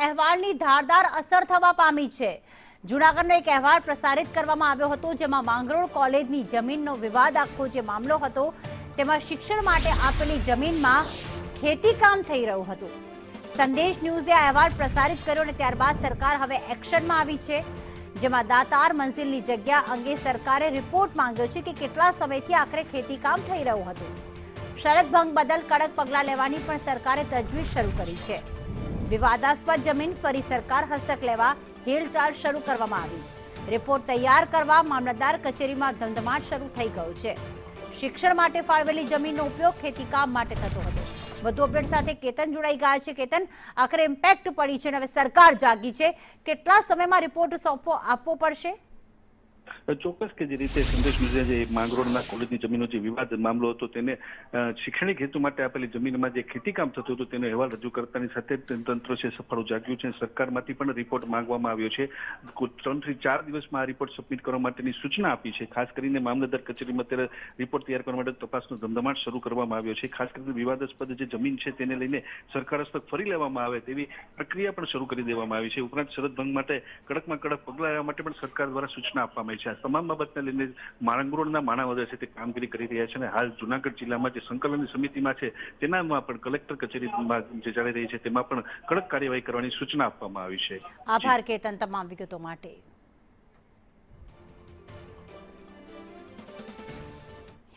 અહેવાલની ધારદાર અસર થવા પામી છે। જૂનાગઢનો એક અહેવાલ પ્રસારિત કરવામાં આવ્યો હતો, જેમાં માંગરોળ કોલેજની જમીનનો વિવાદ આખો જે મામલો હતો, તેમાં શિક્ષણ માટે આપેલી જમીનમાં ખેતીકામ થઈ રહ્યું હતું। સંદેશ ન્યૂઝે આ અહેવાલ પ્રસારિત કર્યો અને ત્યારબાદ સરકાર હવે એક્શનમાં આવી છે, જેમાં દાતાર મંઝિલની જગ્યા અંગે સરકારે રિપોર્ટ માંગ્યો છે કે કેટલા સમયથી આખરે ખેતીકામ થઈ રહ્યું હતું। શરત ભંગ બદલ કડક પગલાં લેવાની પણ સરકારે તજવીજ શરૂ કરી છે। વિવાદાસ્પદ જમીન ફરી સરકાર હસ્તક લેવા હિલચાલ શરૂ કરવામાં આવી। રિપોર્ટ તૈયાર કરવા મામલતદાર કચેરીમાં ધમધમાટ શરૂ થઈ ગયો છે। શિક્ષણ માટે ફાળવેલી જમીનનો ઉપયોગ ખેતીકામ માટે થતો હતો। વધુ અપડેટ સાથે કેતન જોડાઈ ગયા છે। કેતન, આખરે ઇમ્પેક્ટ પડી છે અને હવે સરકાર જાગી છે, કેટલા સમયમાં રિપોર્ટ આપવો પડશે? ચોક્કસ કે જે રીતે સંદેશ ન્યૂઝે જે માંગરોળના કોલેજની જમીનનો જે વિવાદ મામલો હતો, તેને શૈક્ષણિક હેતુ માટે આપેલી જમીનમાં જે ખેતીકામ થતું હતું તેનો અહેવાલ રજૂ કરતાની સાથે તંત્ર છે સફળ જાગ્યું છે। સરકારમાંથી પણ રિપોર્ટ માંગવામાં આવ્યો છે। 3 થી 4 દિવસમાં આ રિપોર્ટ સબમિટ કરવા માટેની સૂચના આપી છે। ખાસ કરીને મામલતદાર કચેરીમાં અત્યારે રિપોર્ટ તૈયાર કરવા માટે તપાસનો ધમધમાટ શરૂ કરવામાં આવ્યો છે। ખાસ કરીને વિવાદાસ્પદ જે જમીન છે તેને લઈને સરકાર હસ્તક ફરી લેવામાં આવે તેવી પ્રક્રિયા પણ શરૂ કરી દેવામાં આવી છે। ઉપરાંત શરત ભંગ માટે કડકમાં કડક પગલાં લેવા માટે પણ સરકાર દ્વારા સૂચના આપવામાં આવી છે। તમામ બાબતને લઈને માંગરોળના માણાવદર છે તે કામગીરી કરી રહ્યા છે અને હાલ જૂનાગઢ જિલ્લામાં જે સંકલન સમિતિમાં છે તેનામાં પણ કલેક્ટર કચેરીમાં જે ચાલી રહી છે તેમાં પણ કડક કાર્યવાહી કરવાની સૂચના આપવામાં આવી છે। આભાર કેતન, તમામ વિગતો માટે।